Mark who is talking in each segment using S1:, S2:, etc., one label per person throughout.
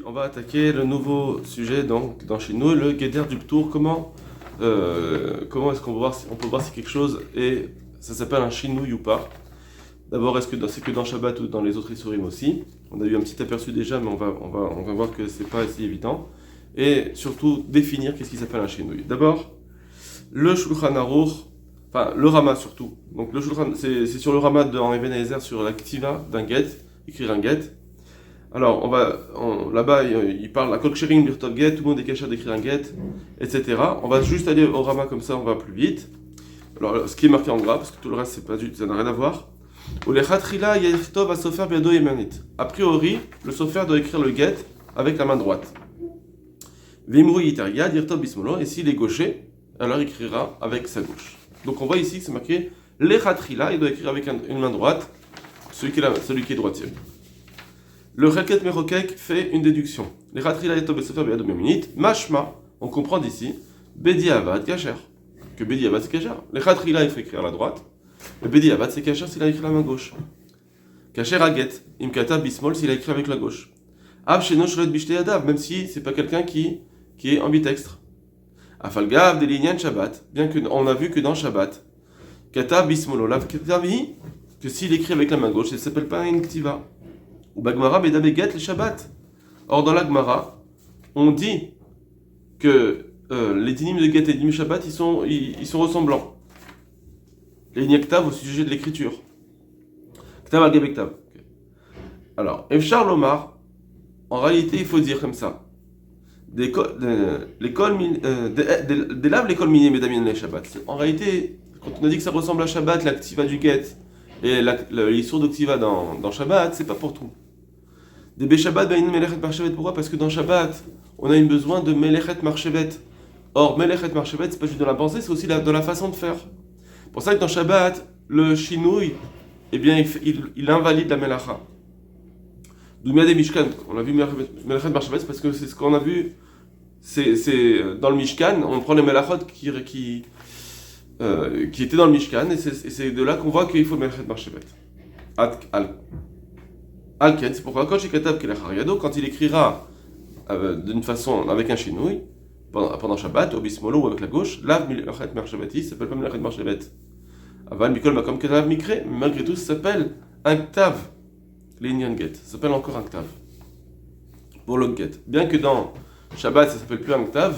S1: on va attaquer le nouveau sujet donc, dans chez nous, le Guéder du Ptour. Comment est-ce qu'on peut voir si, quelque chose et ça s'appelle un chinouille ou pas. D'abord, est-ce que c'est que dans Shabbat ou dans les autres Isurim aussi? On a eu un petit aperçu déjà, mais on va voir que c'est pas si évident. Et surtout, définir qu'est-ce qui s'appelle un chinouille. D'abord, le Shulchan Aruch, enfin le Rama surtout. Donc le Shulchan, c'est sur le Rama de Even Ezer sur la Ktiva d'un get, écrire un get. Alors, là-bas, il parle la Kol Ksherim Birtov Get, tout le monde est caché d'écrire un get, etc. On va juste aller au Rama comme ça, on va plus vite. Alors, ce qui est marqué en gras, parce que tout le reste, ça n'a rien à voir. A priori, le sofer doit écrire le get avec la main droite. Et s'il est gaucher, alors il écrira avec sa gauche. Donc on voit ici que c'est marqué Lechatrila, il doit écrire avec une main droite, celui qui est droitier. Le Chelket Merokek fait une déduction. Lechatrila et Sofer Be'adom Yaminit, Mashma, on comprend d'ici, Bedi Avad Kacher. Que Bedi Avad c'est Kacher. Lechatrila il faut écrire à la droite. Le Bedi Avad c'est Kacher s'il a écrit à la main gauche. Kacher Aget, Imkata Bismol s'il a écrit avec la gauche. Av Sheno Shret Bishte Yadav, même si c'est pas quelqu'un qui est ambidextre. Afalgav de Linyan Shabbat, bien qu'on a vu que dans Shabbat, Kata Bismolo Lav Ketavi, que s'il écrit avec la main gauche, ça ne s'appelle pas une Ktiva. Ou Bagmara Bedabeget le Shabbat. Or dans la Gemara, on dit que les dinim de Get et dinim Shabbat, ils sont ressemblants. Les Ktav au sujet de l'écriture. Ktav al Ktav. Alors, Efshar Lomar, en réalité, il faut dire comme ça. L'école minime les Shabbat. En réalité, quand on a dit que ça ressemble à Shabbat, la Ktiva du Get et l'issur de Ktiva dans Shabbat, c'est pas pour tout. Des Beshabbat, Melechet Marchevet, pourquoi? Parce que dans Shabbat, on a besoin de Melechet Marchevet. Or, Melechet Marchevet, c'est pas juste dans la pensée, c'est aussi dans la façon de faire. C'est pour ça que dans Shabbat, le Shinouille, eh bien, il invalide la Melacha. D'où des Mishkan, on a vu Melechet Marchevet, parce que c'est ce qu'on a vu. C'est dans le Mishkan, on prend les Melachot qui étaient dans le Mishkan, et c'est de là qu'on voit qu'il faut Melechet Marchevet. Alken, c'est pourquoi quand il écrira d'une façon avec un chinouille pendant Shabbat, au bismolo ou avec la gauche, lav Melechet Marchevet, ça s'appelle pas Melechet Marchevet. Aval Mikol Makom Ketav Mikre, malgré tout, ça s'appelle un Ktav, l'Inyan Get, ça s'appelle encore un Ktav. Pour le Get. Bien que dans Shabbat, ça s'appelle plus un Ktav,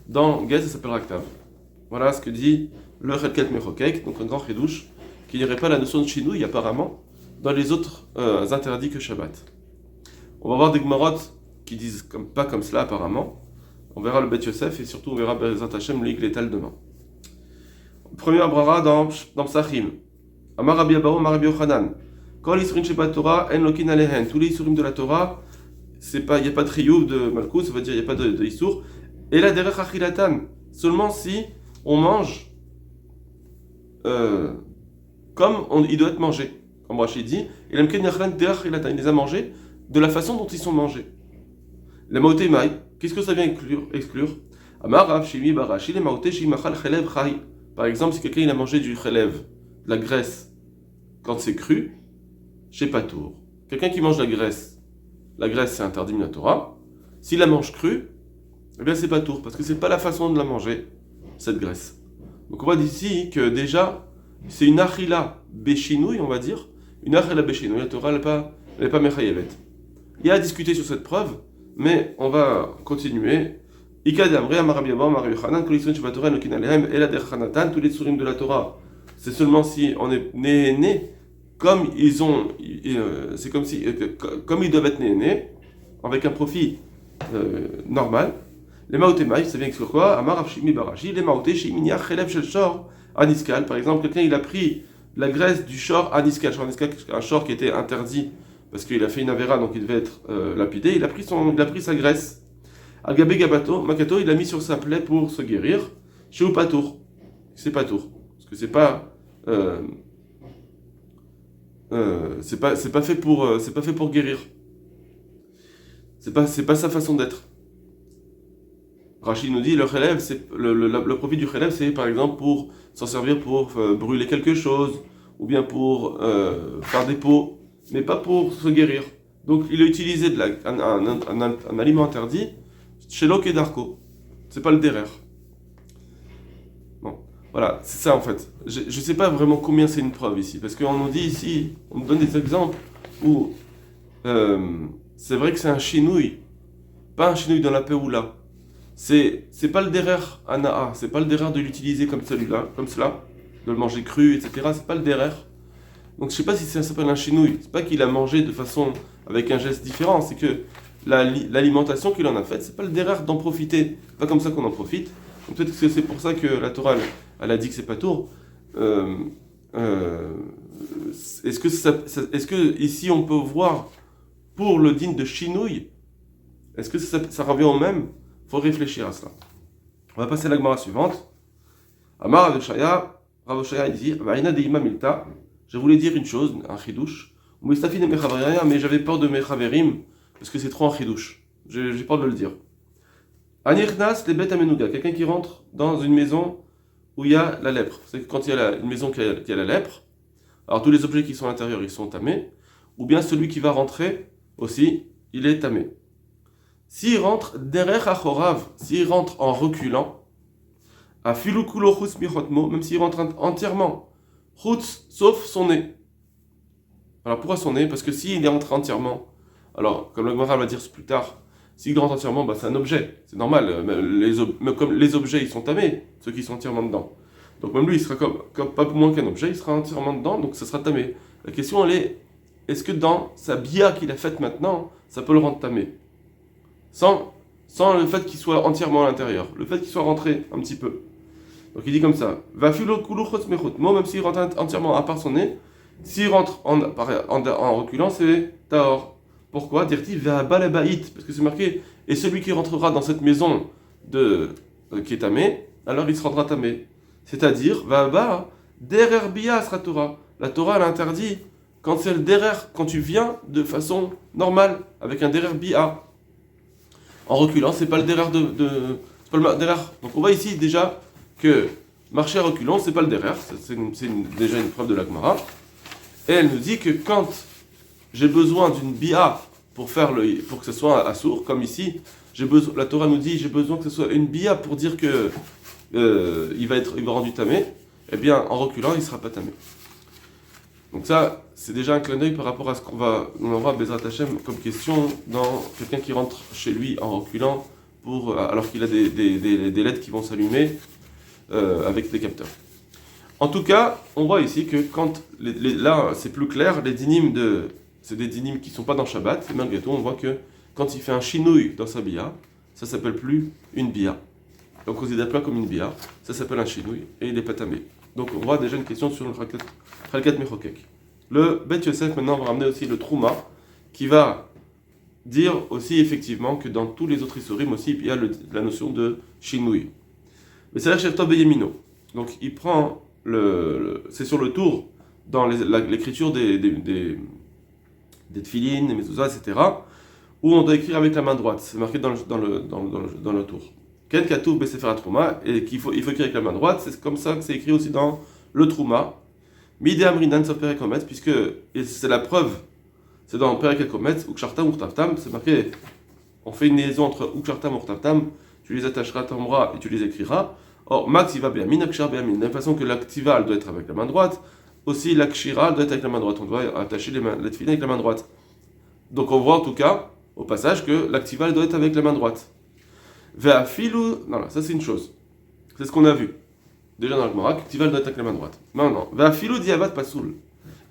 S1: dans Get, ça s'appellera Ktav. Voilà ce que dit le Chelket Merokek, donc un grand chidouche, qu'il n'y aurait pas la notion de chinouille apparemment dans les autres interdits que Shabbat. On va voir des Gemorot qui disent pas comme cela apparemment. On verra le Bet Yosef et surtout on verra Bezat Hashem le Igletal demain. Premier abrara dans Psachim. Amar Rabbi Abahu, Amar Rabbi Yochanan. Kol Yisurim Shebat Torah, En Lokin Alehen. Tous les Yisurim de la Torah, il n'y a pas de triouf de Malkus, ça veut dire il n'y a pas de Issour. Et la derech achilatan, seulement si on mange comme il doit être mangé. Comme Rachid dit, il les a mangés de la façon dont ils sont mangés. La maoté maï, qu'est-ce que ça vient exclure? Amar Rav Shimi Barashi, les maoté shimachal chelev chai. Par exemple, si quelqu'un il a mangé du chelev, de la graisse, quand c'est cru, chez Patour. Quelqu'un qui mange la graisse c'est interdit de la Torah. S'il la mange crue, eh bien c'est pas tour, parce que c'est pas la façon de la manger, cette graisse. Donc on voit d'ici que déjà, c'est une achila béchinouille, on va dire. Une achila béchinouille, la Torah n'est pas mechayevet. Il y a à discuter sur cette preuve, mais on va continuer. Ikadam, Rea Marabiabam, Mariochanan, Kolisson Shabbatorah, Nokin Alehem, Ela Derchanatan, tous les sourim de la Torah. C'est seulement si on est né. Comme c'est comme ils doivent être nés, avec un profit normal. Les maotémaï, ça vient sur quoi? Amar Avshimi Barashi, les maoté shiminia chelev shel shor aniskal. Par exemple, quelqu'un il a pris la graisse du shor aniskal. Un shor qui était interdit parce qu'il a fait une avéra, donc il devait être lapidé. Il a pris sa graisse. Al-Gabé Gabato, Makato, il a mis sur sa plaie pour se guérir. Chez ou Patour. C'est Patour. Parce que c'est pas fait pour guérir. C'est pas sa façon d'être. Rachid nous dit le chelev, c'est le profit du chelev, c'est par exemple pour s'en servir pour brûler quelque chose ou bien pour faire des pots, mais pas pour se guérir. Donc il a utilisé un aliment interdit chez Lok et Darko. C'est pas le derer. Bon, voilà, c'est ça en fait. Je ne sais pas vraiment combien c'est une preuve ici, parce qu'on nous dit ici, on nous donne des exemples où c'est vrai que c'est un chinouille, pas un chinouille dans la Péoula. C'est pas le derer Anaa, c'est pas le derer de l'utiliser comme celui-là, comme cela, de le manger cru, etc. C'est pas le derer. Donc je sais pas si ça s'appelle un chinouille. C'est pas qu'il a mangé de façon avec un geste différent, c'est que l'alimentation qu'il en a faite, c'est pas le derer d'en profiter. C'est pas comme ça qu'on en profite. Donc peut-être que c'est pour ça que la Torah elle a dit que c'est pas tour. Est-ce que ici on peut voir pour le din de chinouille, est-ce que ça revient au même? Il faut réfléchir à cela. On va passer à la Gemara suivante. Amar Rav Oshaya dit Va'ina deima milta. Je voulais dire une chose, un chidouche. Mais j'avais peur de mes chaverim parce que c'est trop un chidouche. J'ai peur de le dire. Anirnas le bet amenuga, quelqu'un qui rentre dans une maison où il y a la lèpre. C'est que quand il y a une maison qui a la lèpre, alors tous les objets qui sont à l'intérieur ils sont tamés, ou bien celui qui va rentrer aussi, il est tamé. S'il rentre derrière achorav, s'il rentre en reculant, à filukulochus michotmo, même s'il rentre entièrement, chutz, sauf son nez. Alors pourquoi son nez? Parce que s'il est rentré entièrement, alors comme le Gemara va dire plus tard, s'il rentre entièrement, c'est un objet, c'est normal, comme les objets ils sont tamés, ceux qui sont entièrement dedans. Donc même lui il sera comme pas moins qu'un objet, il sera entièrement dedans, donc ça sera tamé. La question elle est, est-ce que dans sa bia qu'il a faite maintenant, ça peut le rendre tamé? Sans le fait qu'il soit entièrement à l'intérieur, le fait qu'il soit rentré un petit peu. Donc il dit comme ça, va même s'il rentre entièrement à part son nez, s'il rentre en reculant, c'est taor. Pourquoi? Dire-t-il parce que c'est marqué, et celui qui rentrera dans cette maison qui est tamé, alors il se rendra tamé. C'est-à-dire, derer bia sera Torah. La Torah elle interdit quand c'est le derer, quand tu viens de façon normale, avec un derer bia. En reculant, c'est pas le derer c'est pas le derer. Donc on voit ici déjà que marcher à reculant, c'est pas le derer, c'est déjà une preuve de la Gemara. Et elle nous dit que quand j'ai besoin d'une bia pour que ce soit assour, comme ici, la Torah nous dit j'ai besoin que ce soit une bia pour dire que il va rendu tamé, eh bien en reculant il sera pas tamé. Donc ça, c'est déjà un clin d'œil par rapport à ce qu'on va Bezrat Hashem comme question dans quelqu'un qui rentre chez lui en reculant alors qu'il a des LED qui vont s'allumer avec des capteurs. En tout cas, on voit ici que quand là c'est plus clair, les dynimes c'est des dynimes qui ne sont pas dans Shabbat, et malgré tout on voit que quand il fait un chinouille dans sa bia, ça s'appelle plus une bia. On considère pas comme une bia, ça s'appelle un chinouille et il est pas tamé. Donc on voit déjà une question sur le Chalkat Mechokek. Le Bet Yosef maintenant va ramener aussi le Trouma, qui va dire aussi effectivement que dans tous les autres Issorim aussi, il y a la notion de Shinouï. Mais c'est là Shev Tov Beyemino. Donc il prend c'est sur le tour, dans l'écriture des tefilines, des mezuzah, etc., où on doit écrire avec la main droite. C'est marqué dans le tour. Ken Katouf Besefer Trouma, et il faut écrire avec la main droite, c'est comme ça que c'est écrit aussi dans le Trouma. Mide Amrinan Sof Perek Ometz, puisque c'est la preuve, c'est dans Perek Ometz, Ukshartam Urtavtam, c'est marqué, on fait une liaison entre Ukshartam et Urtavtam, tu les attacheras à ton bras et tu les écriras. Or, Maxiva Beamin, Akshar Beamin, de la même façon que l'activa doit être avec la main droite, aussi l'Akshira doit être avec la main droite, on doit attacher les tefilines avec la main droite. Donc on voit en tout cas, au passage, que l'activa doit être avec la main droite. Ve'afilu, non, ça c'est une chose. C'est ce qu'on a vu. Déjà dans le Gemara, l'activa doit être avec la main droite. Maintenant, ve'afilu diavad pasoul.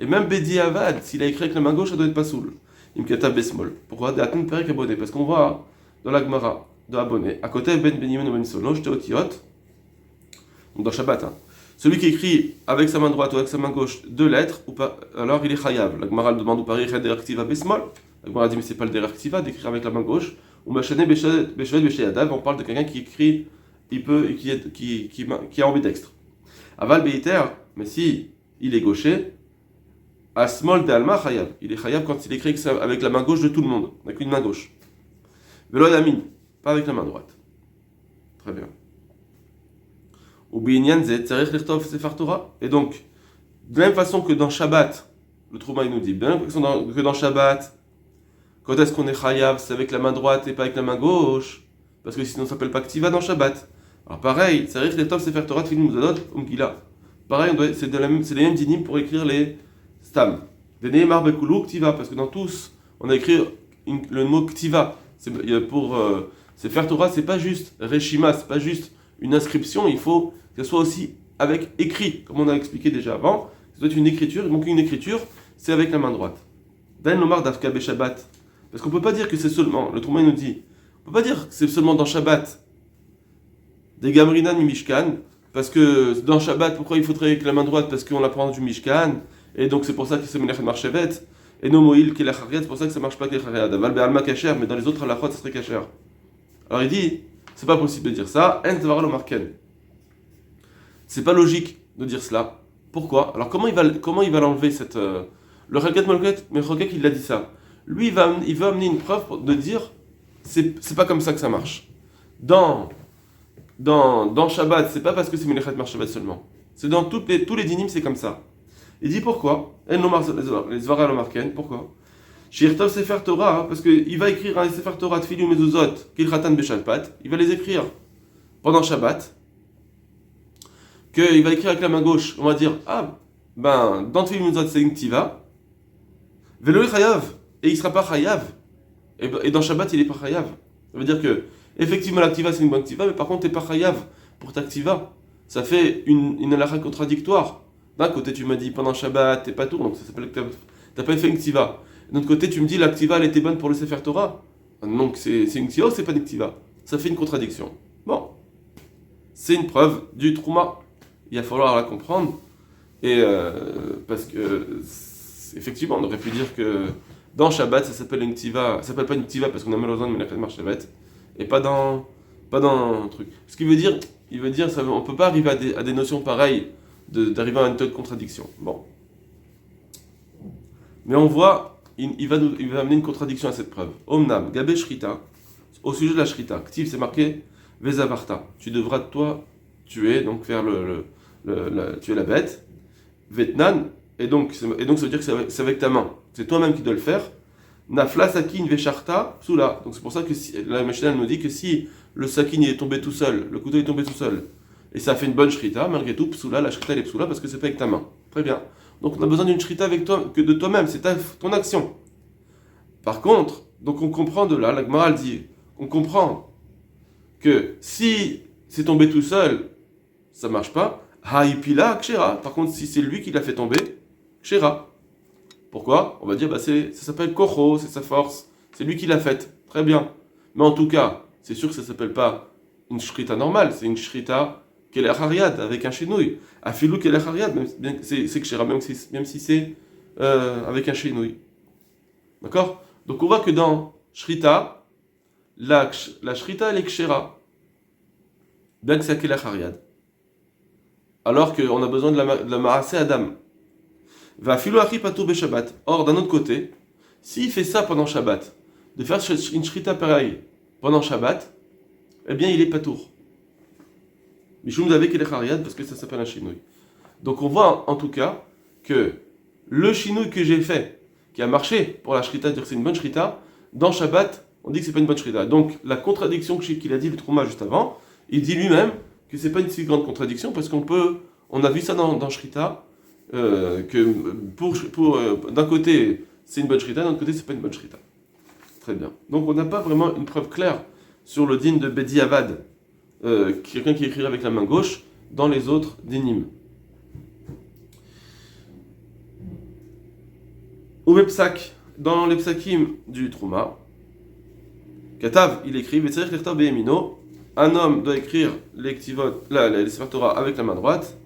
S1: Et même bediavad, s'il a écrit avec la main gauche, ça doit être pasoul. Imkata besmol. Pourquoi? D'atun perek abonné. Parce qu'on voit dans la Gemara de abonné, à côté ben benyamin ou ben solo, j'étais au tiot, donc dans Shabbat, celui qui écrit avec sa main droite ou avec sa main gauche deux lettres, ou pas, alors il est chayav. La Gemara demande ou pareil, activa besmol. La Gemara dit mais c'est pas le deraktiva d'écrire avec la main gauche. Ou machane beshavet beshayadav, on parle de quelqu'un qui écrit, qui est ambidextre. Aval beiter, mais si il est gaucher, asmol de alma chayav. Il est chayav quand il écrit avec la main gauche de tout le monde, avec une main gauche. Velo yamin, pas avec la main droite. Très bien. Et donc, de la même façon que dans Shabbat, le Trouma il nous dit, bien que dans Shabbat, Quand est-ce qu'on est chayav? C'est avec la main droite et pas avec la main gauche. Parce que sinon ça s'appelle pas ktiva dans Shabbat. Alors pareil, ça arrive que les Tov Sefer Torah Tfilim Muzadot Umgila. Pareil, c'est les mêmes dinim pour écrire les stam. Des Nehemar Bekulu Ktiva, parce que dans tous, on a écrit le mot Ktiva. Pour Sefer Torah, c'est pas juste Reshima, c'est pas juste une inscription, il faut que ce soit aussi avec écrit, comme on a expliqué déjà avant. Ça doit être une écriture, il manque une écriture, c'est avec la main droite. Dan Lomar Dafka Be Shabbat. Parce qu'on peut pas dire que c'est seulement, le Trouma nous dit, on peut pas dire que c'est seulement dans Shabbat. Des Gamrinan mi Mishkan, parce que dans Shabbat, pourquoi il faudrait que la main droite? Parce qu'on l'apprend du Mishkan, et donc c'est pour ça que c'est Melech Marchevet, et no Moïl qui est la Chariat, c'est pour ça que ça marche pas que les Chariat. Aval Be'alma Kacher, mais dans les autres halachot, ça serait Kacher. Alors il dit, c'est pas possible de dire ça, En Tvar Lo Marken. C'est pas logique de dire cela. Pourquoi? Alors comment il va l'enlever cette. Le Chalket Mechokek, il a dit ça. Lui, il veut amener une preuve de dire, c'est pas comme ça que ça marche. Dans Shabbat, c'est pas parce que c'est Melechat Mar Shabbat seulement. C'est dans tous les dinim, c'est comme ça. Il dit pourquoi? Les Zvara lo Marken, pourquoi? Shirtov Sefer Torah, parce qu'il va écrire un Sefer Torah Tfilu Mezuzot, Kilchatan Beshalpat, il va les écrire pendant Shabbat, qu'il va écrire avec la main gauche. On va dire, dans Tfilu Mezuzot c'est une Tiva, Velo Chayav, et il sera pas Chayav, et dans Shabbat il est pas Chayav. Ça veut dire que effectivement, l'activa c'est une bonne activa, mais par contre, t'es pas chayav pour t'activa. Ça fait une halakha contradictoire. D'un côté, tu m'as dit pendant Shabbat, t'es pas tour, donc ça s'appelle que t'as pas fait une activa. D'un autre côté, tu me dis l'activa elle était bonne pour le Sefer Torah. Donc c'est une activa ou c'est pas une activa? Ça fait une contradiction. Bon, c'est une preuve du trouma. Il va falloir la comprendre. Et parce que effectivement, on aurait pu dire que dans Shabbat, ça s'appelle une activa. Ça s'appelle pas une activa parce qu'on a malheureusement une Melachat Mar Shabbat. Et pas dans un truc. Ce qui veut dire, ça, on ne peut pas arriver à des notions pareilles, d'arriver à une telle contradiction. Bon. Mais on voit, il va amener une contradiction à cette preuve. Omnam, Gabé Shrita, au sujet de la Shrita, Ktiv c'est marqué Vezavarta. Tu devras toi tuer, donc faire tuer la bête. Vetnan, et donc ça veut dire que c'est avec ta main. C'est toi-même qui dois le faire. Nafla sakin vesharta psula. Donc c'est pour ça que la Mishnah nous dit que si le sakin est tombé tout seul, le couteau est tombé tout seul, et ça fait une bonne shrita, malgré tout, psula, la shrita elle est psula parce que c'est pas avec ta main. Très bien. Donc on a besoin d'une shrita avec toi, que de toi-même, c'est ton action. Par contre, donc on comprend de là, la Gemara dit, on comprend que si c'est tombé tout seul, ça marche pas. Haipila kshera. Par contre, si c'est lui qui l'a fait tomber, kshera. Pourquoi? On va dire, ça s'appelle Kocho, c'est sa force, c'est lui qui l'a faite. Très bien. Mais en tout cas, c'est sûr que ça ne s'appelle pas une shrita normale, c'est une shrita qu'elle est hariad, avec un chenouille. Afilou qu'elle est hariad, c'est kshera, même si c'est avec un chenouille. D'accord? Donc on voit que dans shrita, la shrita elle est kshera, bien que c'est qu'elle est hariad. Alors qu'on a besoin de la maaseh Adam. Va filo achi patou be Shabbat. Or, d'un autre côté, s'il fait ça pendant Shabbat, de faire une shrita pareille pendant Shabbat, eh bien, il est patour. Mishum davek el chariad, parce que ça s'appelle un chinouille. Donc, on voit en tout cas que le chinouille que j'ai fait, qui a marché pour la shrita, dire que c'est une bonne shrita, dans Shabbat, on dit que c'est pas une bonne shrita. Donc, la contradiction qu'il a dit le Trouma juste avant, il dit lui-même que c'est pas une si grande contradiction, parce on a vu ça dans shrita, que d'un côté c'est une bonne shrita, d'un autre côté c'est pas une bonne shrita. Très bien. Donc on n'a pas vraiment une preuve claire sur le din de Bedi Avad, quelqu'un qui écrirait avec la main gauche, dans les autres dinim. Ou Psak, dans les psakim du Trouma, Katav, il écrit Vetzerich Lertav Behemino, un homme doit écrire les Sefer Torah avec la main droite.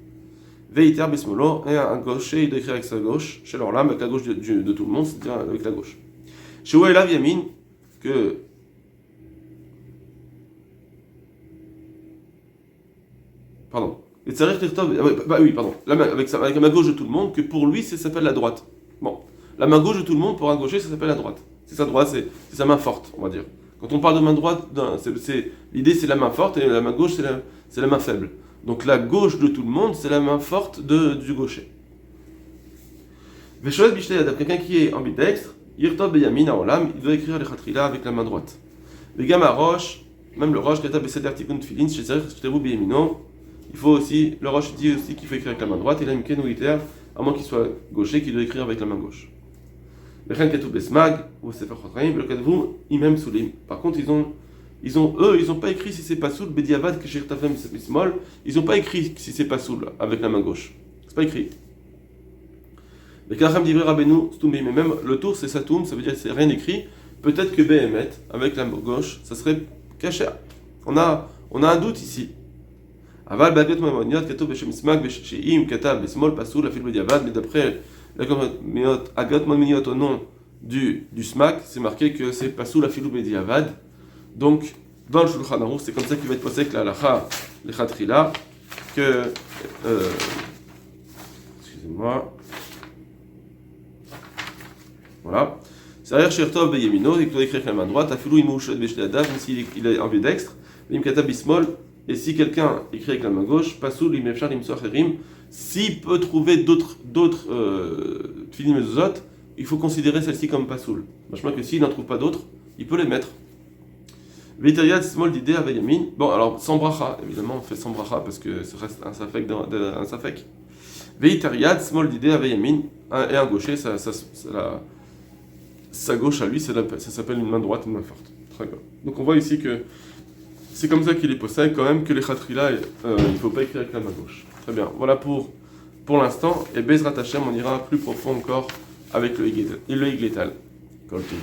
S1: Veiter Bismolo, et un gaucher, il doit écrire avec sa gauche, chez l'orlam, avec la gauche de tout le monde, c'est-à-dire avec la gauche. Chez Ouelav Yamin, que. Pardon. Et Tsarir Tirtov, pardon. Avec la main gauche de tout le monde, que pour lui, ça s'appelle la droite. Bon. La main gauche de tout le monde, pour un gaucher, ça s'appelle la droite. C'est sa droite, c'est sa main forte, on va dire. Quand on parle de main droite, l'idée c'est la main forte, et la main gauche, c'est la main faible. Donc la gauche de tout le monde, c'est la main forte du gaucher. Veshoet Bishtei Yadav, quelqu'un qui est ambidextre, Yirtov beyamin haolam, il doit écrire les khatrila avec la main droite. Le gamma roche, même le roche, katab beseder tikkun tfilin, shtevu beyamino, il faut aussi, le roche dit aussi qu'il faut écrire avec la main droite, et là, imken ou iter, à moins qu'il soit gaucher, qu'il doit écrire avec la main gauche. Le chen ketou besmag, ou sefer chotraim, le kadvou, imem soulim. Par contre, ils ont pas écrit si c'est pas soul, bediavad, que shirtafem bismol, ils ont pas écrit si c'est pas soul, avec la main gauche. C'est pas écrit. Mais Kachem d'Ivry Rabbeinu, Stoumi, mais même le tour c'est Satoum, ça veut dire que c'est rien écrit. Peut-être que Behemet, avec la main gauche, ça serait caché. On a un doute ici. Aval Bagot Mamoniot, Kato Beshem Smak, Besheim, Kata, Besmol, Pasoul, la fille Bediavad, mais d'après Agot Mamoniot au nom du Smak, c'est marqué que c'est Pasoul, la fille Bediavad. Donc, dans le Shulchan Aruch, c'est comme ça qu'il va être posé avec la halacha, les Khatrila, que. Excusez-moi. Voilà. C'est-à-dire, Shirtov Beyemino, il doit écrire avec la main droite, Afilou Imouchet Beshdadav, même s'il est ambidextre, Limkata Bismol, et si quelqu'un écrit avec la main gauche, Pasoul Imefchar Imsoacherim, s'il peut trouver d'autres Tfilim Mezuzot, il faut considérer celle-ci comme Pasoul. Franchement, que s'il n'en trouve pas d'autres, il peut les mettre. Veitariad Smol d'idée à Yamin. Bon, alors sans bracha, évidemment, on fait sans bracha parce que ça reste un safek. Veitariad Smol d'idée à Yamin, et un gaucher, sa gauche à lui, ça s'appelle une main droite, une main forte. Très bien. Donc on voit ici que c'est comme ça qu'il est possède quand même que les khatrila, il ne faut pas écrire avec la main gauche. Très bien. Voilà pour l'instant. Et Bezrat Hashem, on ira plus profond encore avec le Igletal. Koltiv.